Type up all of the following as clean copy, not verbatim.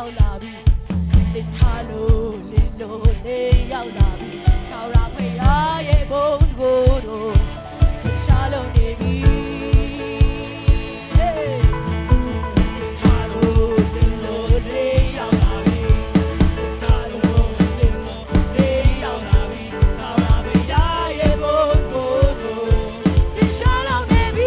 ရောက်လာပြီတင်ချလို့လင်းလို့လေးရောက်လာပြီထောင်ရဖရာရဲ့ဘုံကိုတို့ထင်ရှားလို့နေပြီတင်ချလို့လင်းလို့လေးရောက်လာပြီတင်ချလို့လင်းလို့လေးရောက်လာပြီထောင်ရဖရာရဲ့ဘုံကိုတို့ထင်ရှားလို့နေပြီ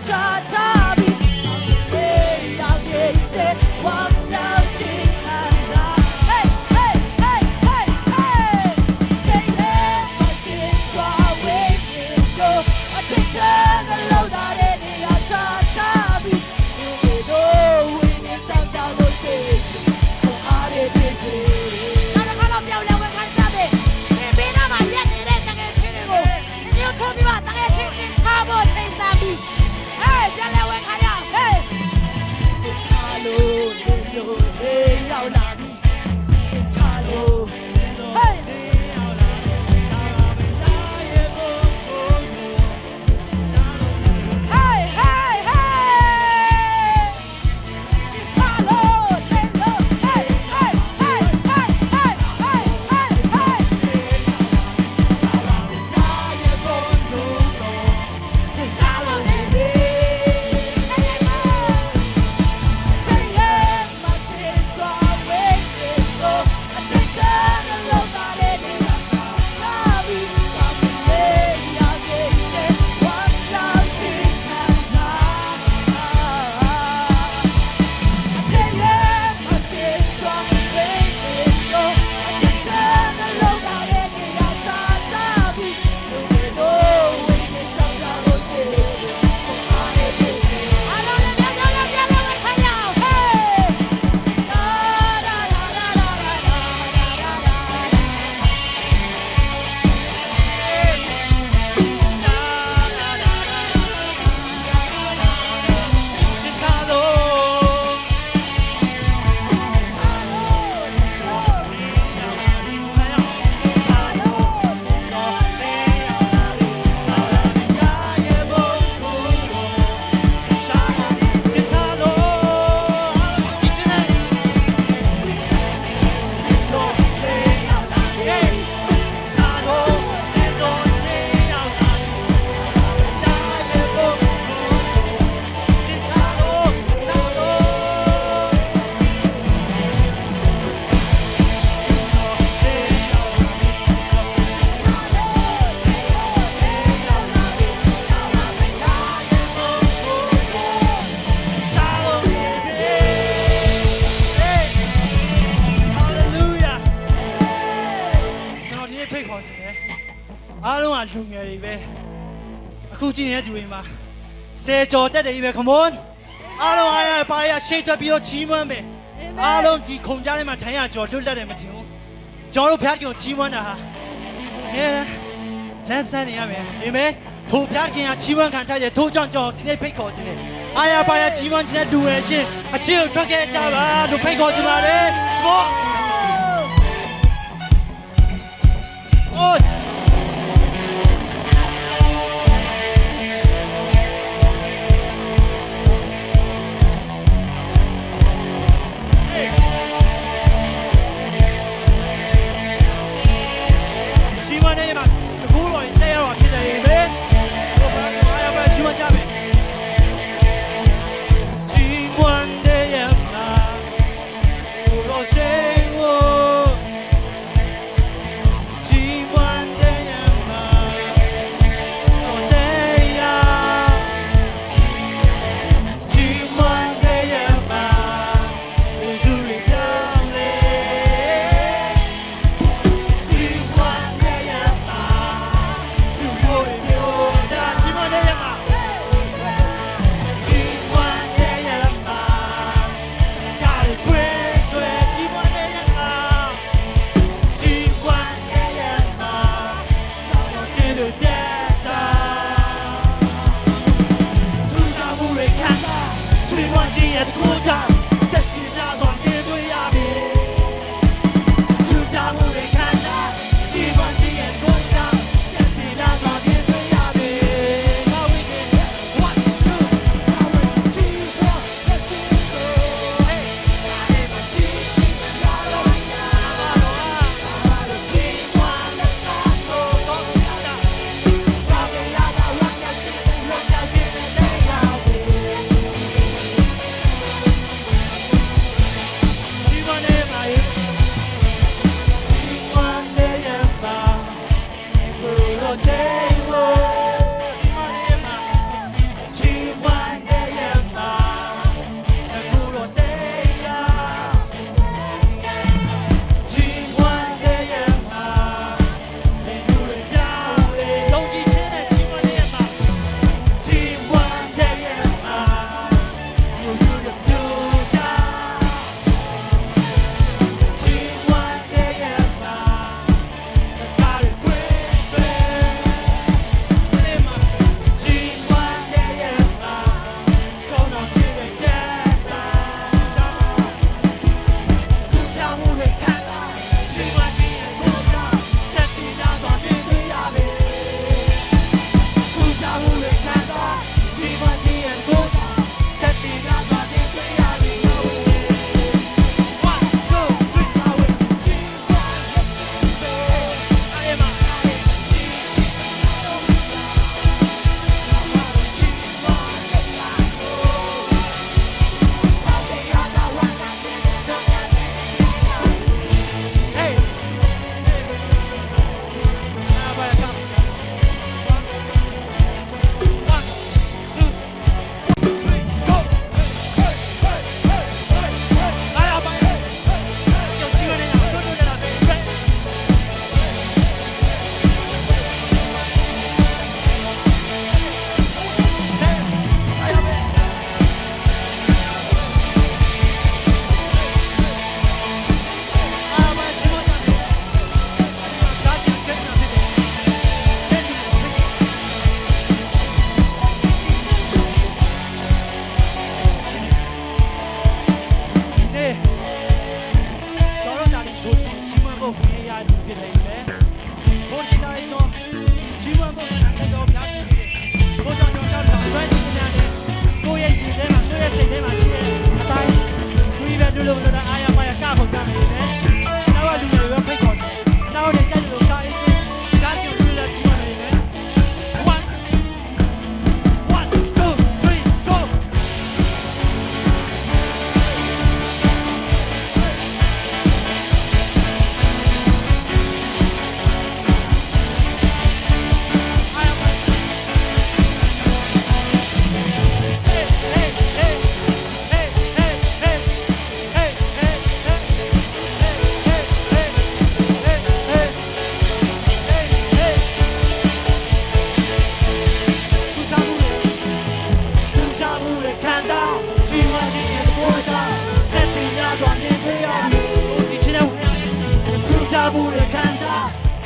ချာတာပြီအောင်လေးရောက်တဲ့ဝမ်းမြောက်ခြင်းခံစား Hey hey hey hey hey Take it my sin so away go I take it the load that it is chá taပြီဒီလိုဝင်းနေချောင်းချောင်းလို့စေကိုအားရတဲ့စေကတော့ပြောင်းလဲဝင်ခံစားတယ်ဒီဘေးနားမှာရက်နေတဲ့တကယ်ချင်းတွေကိုဒီလိုထုံးပြီးမှတကယ်ချင်းတင်ထားဖို့ချိန်စားပြီပြန်လဲဝင်ခါရဟေးချာလို့လင်းလို့လေးရောက်လာပြီချာလို့လင်းလို့လေးရောက်လာပြီချာမလာရဲ့ဘုံကိုတို့ချာလို့ဟေးဟေးဟေးချာလို့လင်းလို့ဟေးဟေးဟေးဟေးဟေးဟေးဟေးချာလာရဲ့ဘုံကိုတို့ချာလို့နေပြီအားလုံးကလူငယ်တွေပဲအခုကြည့်နေတဲ့သူတွေမှာဆယ်ကျော်တက်တယ်ပဲ come on အားလုံးအားရပါရရှိတ်ထွက်ပြီးတော့ကြီးမွမ်းပဲအားလုံးဒီခုံကြားထဲမှာထိုင်ရကျော်လွတ်လပ်တယ်မထင်ဘူးကျွန်တော်တို့ဖျားခင်ကိုကြီးမွမ်းတာဟာလမ်းဆန်းနေရမယ်အာမင်ထိုဖျားခင်ကကြီးမွမ်းခံထားတဲ့ထိုးကြောင့်ကျွန်တော်ဒီနေ့ဖိတ်ခေါ်ခြင်းနဲ့အားရပါရကြီးမွမ်းခြင်းနဲ့တူရရှင်အချင်းကိုထွက်ခဲ့ကြပါလို့ဖိတ်ခေါ်ခြင်းပါတယ်ဘောအိုးG1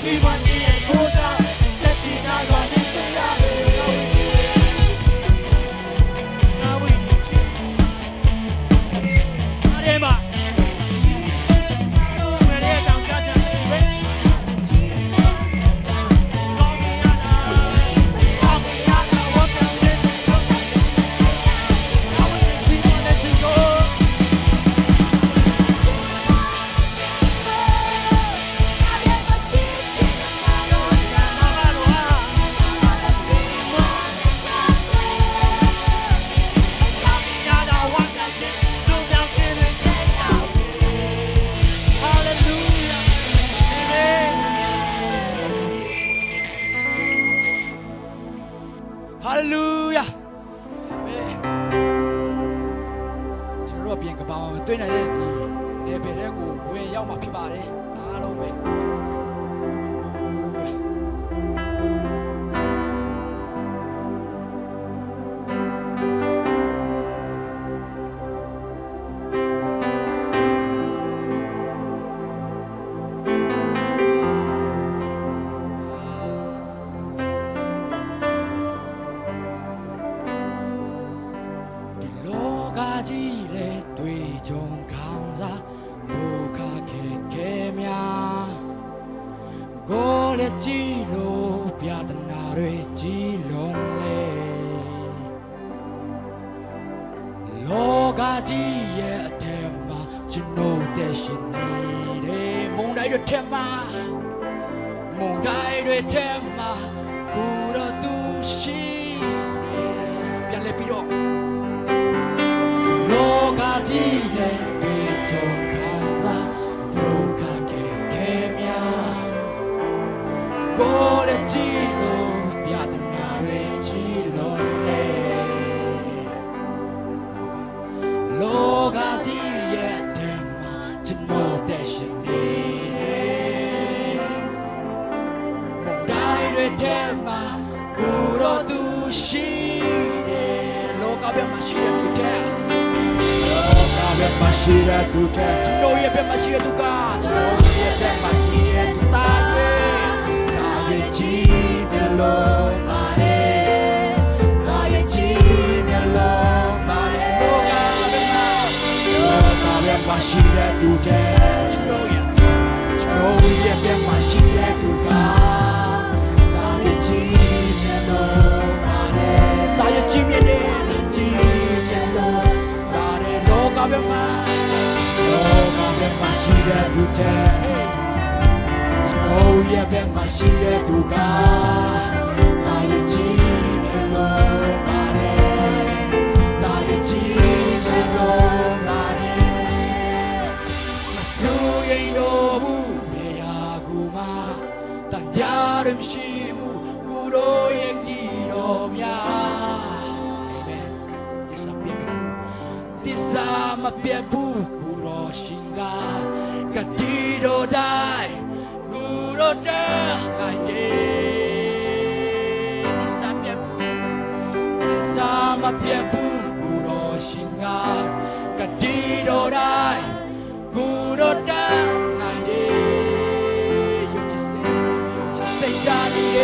ချီးမွမ်းခြင်းရဲ့ကိုးစားလက်ဒီနာစွာနေကြရတယ်ငါဝိညာဉ်ချီးအားရမှာဝယ်ရတောင်ကြကြတယ်ပဲကောင်းမြတ်တာဝတ်ပြန်စေငါဝိညာဉ်ချီးမွမ်းတဲ့ချီးကိုဟာလေလုယာကျွန်တော်တို့ပြင်ကဘာမှမတွေ့နိုင်တဲ့ဒီလေဘယ်တဲ့ကိုဝင်ရောက်မှာဖြစ်ပါတယ်အားလုံးပဲကြီးလေတွေ့ကြုံခံစားဒုက္ခခဲခဲများကိုယ်လည်းကြည်လို့ပြဒနာတွေကြီးလုံးလေလောကကြီးရဲ့အထက်မှာကျွန်တော်တဲ့ရှင်နေတယ်မုန်တိုင်းတွေထက်မှာမုန်တိုင်းတွေထက်မှာကိုယ်တော်သူရှိတယ်ပြန်လဲပြီးတော့ကြီးနဲ့တွေ့ကြုံခံစားဒုက္ခခဲခဲများကိုယ်လည်းကြည်လို့ပြဒနာတွေကြီးလို့လေလောကကြီးရဲ့အထက်မှာကျွန်တော်တဲ့ရှင်နေတယ်မုန်တိုင်းတွေထဲမှာကိုယ်တော်သူရှိတယ်လောကဘက်မှာရှိတဲ့သူတဲ့မရှိတဲ့သူတဲ့ကျွန်တော်ရဲ့ဘက်မရှိတဲ့သူကကျွန်တော်ရဲ့ဘက်မရှိတဲ့သူသားရဲ့ဒါရဲ့ကြည့်မျက်လုံးပါလေဒါရဲ့ကြည့်မျက်လုံးပါလေလောကဘက်မရှိတဲ့သူတဲ့ကျွန်တော်ရဲ့ဘက်မရှိတဲ့သူကဒါရဲ့ကြည့်မျက်လုံးပါလေဒါရဲ့ကြည့်မျက်လုံးလောကဘက်မှာရှိတဲ့သူတဲ့ကျွန်တော်ရဲ့ဘက်မှာရှိတဲ့သူကဒါရဲ့ကြည့်မျက်လုံးပါတယ်ဒါရဲ့ကြည့်မျက်လုံးပါတယ်မစိုးရိမ်တော့ဘူးဘယ်ရာကူမှတန်ကြရမရှိဘူးကိုယ်တော်ရဲ့ဒီတော်များအာမင်ဒီစပ်ပြဘူးဒီစမပြဘူးကိုယ်တော်ရှင်ကကတိတော်တိုင်းကိုယ်တော်တိုင်းနိုင်တယ်ဒီစပြဘူးဒီစမပြဘူးကိုယ်တော်ရှင်ကကတိတော်တိုင်းကိုယ်တော်တိုင်းနိုင်တယ်ယုံကြည်စိတ်ကြည်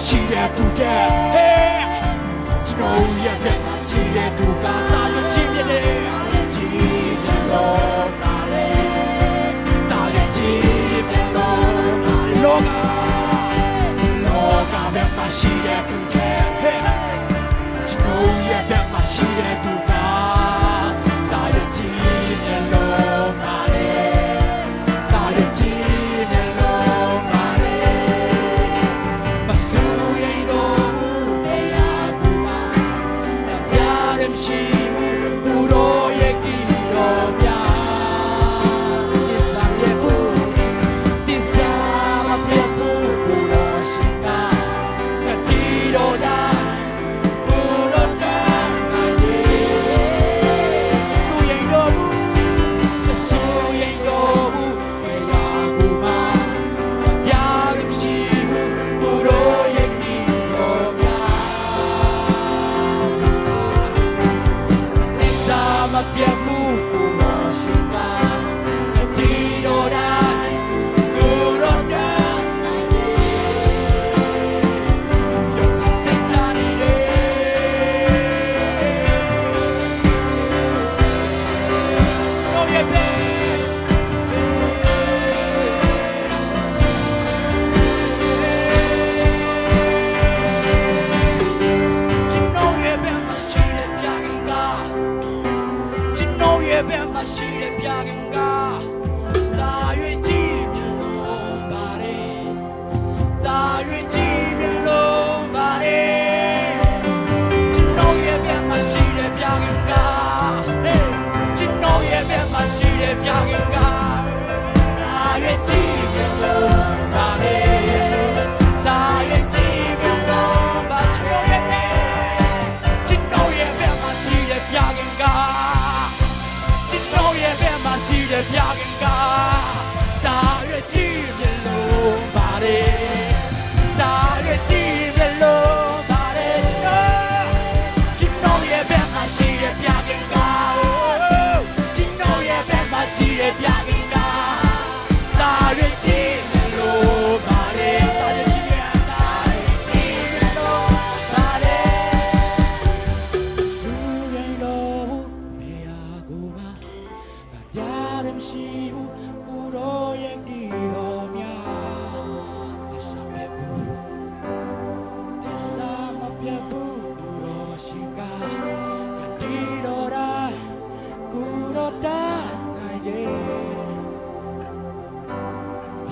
ရှိတဲ့သူကဟဲ့ကျွန်တော်ရဲ့ဘက်မှာရှိတဲ့သူကတာရချင်းမြတဲ့ကြည်တယ်လို့နားလေ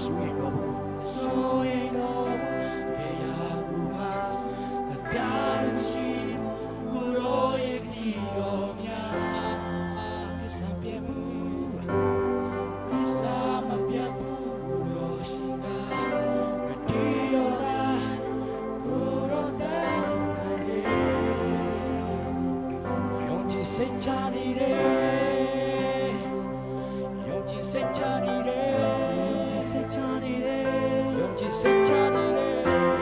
စိုးရင်တော့စိုးရင်တော့ဘယ်ရာကူမှာတားရှိကိုရောရဲ့ဒီရောများပစ္စံပြေမှုပစ္စမပြတ်ဘူးရောရှိတာကတိရောလာကိုရောတဲ့ယုံကြည်စိတ်ချနေတယ်ယုံကြည်စိတ်ချနေတယ်စိတ်ချနေတယ်ယုံကြည်စိတ်ချနေတယ်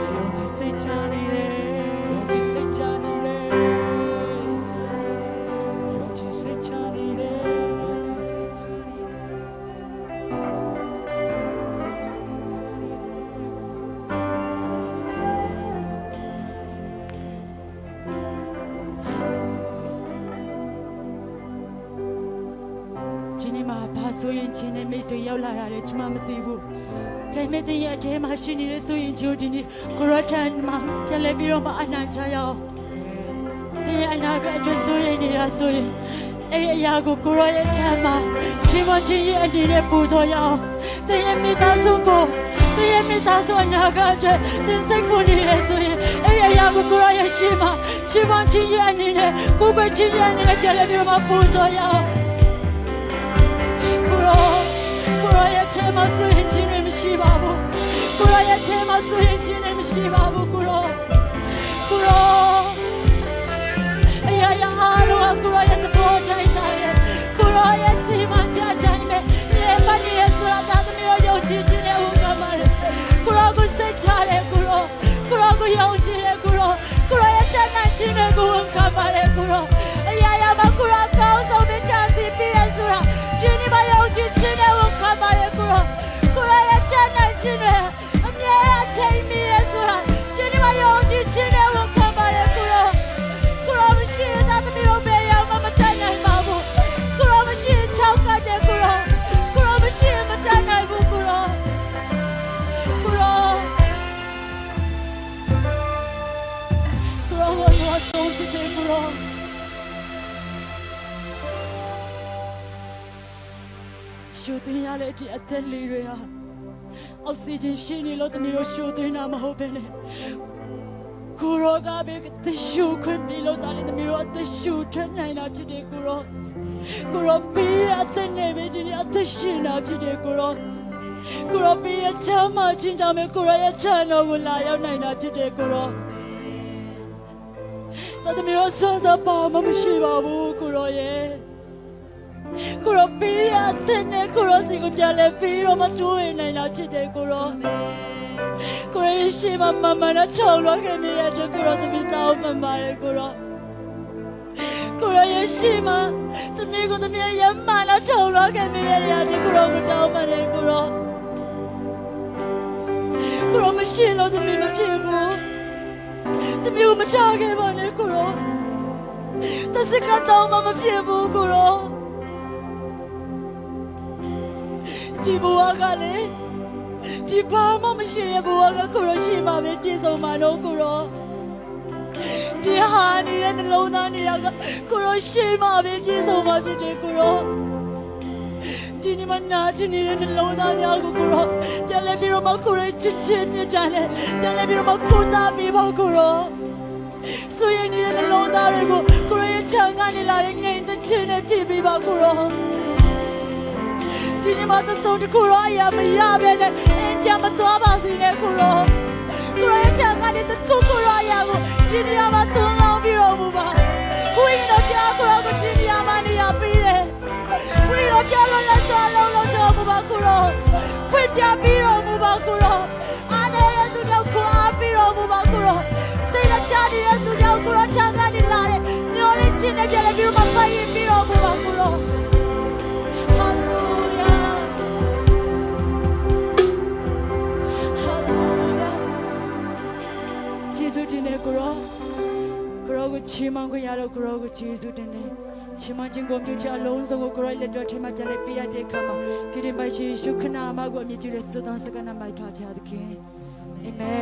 ယုံကြည်စိတ်ချနေတယ်ယုံကြည်စိတ်ချနေတယ်ယုံကြည်စိတ်ချနေတယ်ဒီနေ့မှာဘာဆိုရင်ချင်းနဲ့မိတ်ဆွေရောက်လာတာလေကျွန်မမသိဘူးဒါပေမဲ့တင်ရဲ့အထဲမှာရှင်နေတဲ့ဆိုရင်ချိုးဒီနေ့ကိုရထန်မှာပြန်လဲပြီးတော့မှအနံ့ချရအောင်တင်ရဲ့အနာကအကျွတ်ဆိုရင်နေတာဆိုရင်အဲ့ဒီအရာကိုကိုရရဲ့ထမ်းမှာချင်းမချင်းရဲ့အနေနဲ့ပူဇော်ရအောင်တင်ရဲ့မိသားစုကိုတင်ရဲ့မိသားစုအနာကအကျွတ်တင်စိတ်ပူနေရဆိုရင်အဲ့ဒီအရာကိုကိုရရဲ့ရှေ့မှာချင်းမချင်းရဲ့အနေနဲ့ကိုယ်ချင်းရဲ့အနေနဲ့ပြန်လဲပြီးတော့မှပူဇော်ရအောင်ကိုရရဲ့ထဲမှာဆိုရင်ချင်းတွေမရှိပါဘူးကိုရရဲ့ထဲမှာဆိုရင်ချင်းတွေမရှိပါဘူးကိုရအရာရာအားလုံးကိုရရဲ့သဘောတိုင်းတယ်ကိုရရဲ့စီမံချက်တိုင်းပဲလေမနီရဲ့ဆိုတာသာသမီးတို့ယုံကြည်ခြင်းနဲ့ဟုတ်ကမှာလေကိုရကိုစိတ်ချတယ်ကိုရကိုယုံကြည်တယ်ကိုရရဲ့တန်နိုင်ခြင်းနဲ့ကိုဟုတ်ကမှာလေကိုရအရာရာမှာကိုရကောင်းဆုံးနဲ့ချစီပြီးရဆိုတာဒီနေ့မယုံကြည်ခြင်းနဲ့ဟုတ်ကမှာလေကိုရရဲ့တန်နိုင်ခြင်းနဲ့အမြဲအချိန်မီရဆိုတာဒီနေ့မယုံကြည်ခြင်းနဲ့ဟုတ်ကမှာလေကိုရမရှိတဲ့သမီးတို့ပဲရောက်မှမတတ်နိုင်ပါဘူးကိုရမရှိချောက်ကတဲ့ကိုရမရှိမတတ်နိုင်ဘူးကိုရ我送这这不容修订下来这一点利润啊အောက်ဆီဂျင်ရှိနေလို့တမီးတို့ရှိုးသွင်းတာမဟုတ်ပဲနဲ့ကိုရောကပဲတရှူခွင့်ပြီးလို့တာလေတမီးတို့အသက်ရှူထွက်နိုင်တာဖြစ်တယ်ကိုရောပေးရတဲ့နေပဲဒီအသက်ရှင်တာဖြစ်တယ်ကိုရောပေးရချမ်းမချင်းကြောင့်ပဲကိုရောရဲ့ချမ်းတော်ကိုလာရောက်နိုင်တာဖြစ်တယ်ကိုရောတမီးတို့ဆွမ်းစားပါမရှိပါဘူးကိုရောရဲ့ကိုရောပေးရတဲ့နဲ့ကိုရောစီကိုပြန်လဲပြီးတော့မတိုးရင်နိုင်တာဖြစ်တယ်ကိုရောရှိမမနဲ့ထောက်လို့ခဲ့မိတဲ့အတွက်ကိုရောတမီးတောင်းပန်ပါတယ်ကိုရောရဲ့ရှိမတမီးကိုတမီးရမနဲ့ထောက်လို့ခဲ့မိတဲ့ရာအတွက်ကိုရောကိုတောင်းပန်တယ်ကိုရောမရှိလို့တမီးမဖြစ်ဘူးတမီးကိုမချခဲ့ပါနဲ့ကိုရောတစကတော့မဖြစ်ဘူးကိုရောဒီဘဝကလေဒီဘာမှမရှိတဲ့ဘဝကကိုရောရှိမှပဲပြည့်စုံမှာတော့ကိုရောဒီဟာနေတဲ့နှလုံးသားနေရာကကိုရောရှိမှပဲပြည့်စုံမှာဖြစ်တယ်ကိုရောဒီနေ့မနာချင်နေတဲ့နှလုံးသားများကိုကိုရောပြန်လဲပြီးတော့မှကိုရောချစ်ချင်းမြတ်တယ်ပြန်လဲပြီးတော့မှကိုသားပြီးဖို့ကိုရောဆိုရင်နေတဲ့နှလုံးသားတွေကိုကိုရောရဲ့ချမ်းကနေလာတဲ့ငြိမ်သက်ခြင်းနဲ့ပြည့်ပြီးပါကိုရောဒီနေ့မှာသဆုံးတကူရောအရာမရပဲနဲ့အင်းပြမသွားပါစေနဲ့ကိုရောရဲ့ချမ်းကနေတကူကိုရောအရာကိုဒီနေ့မှာသွန်လောင်းပြီးတော့ဘူးပါဝိညာဉ်တော်ပြကိုရောကိုဒီနေ့မှာနေရာပေးတယ်ဝိညာဉ်တော်ပြလို့လက်စွာလုံးလုံးတော့ဘူးပါကိုရောဖွင့်ပြပြီးတော့ဘူးပါကိုရောအားနေတဲ့သူတို့ကိုအားပြီးတော့ဘူးပါကိုရောစိတ်နဲ့ချနေတဲ့သူတို့ကိုရောချမ်းကနေလာတဲ့မျောလေးချင်းနဲ့ပြလဲပြီးတော့မှဖိုင်ရင်ပြီးတော့ဘူးပါကိုရောတင်နေကိုရောကိုချီးမွမ်းခွင့်ရတော့ကိုရောကိုကျေးဇူးတင်တယ်ချီးမွမ်းခြင်းကိုပြုချအလုံးစုံကိုကိုရောလက်တော်ထဲမှာပြန်လဲပေးရတဲ့အခါမှာကိရိမိုက်ရှိရှုခနာမကိုအမြဲပြုတဲ့သုသောစကနာမိုက်ထွားပြသခင်အာမင်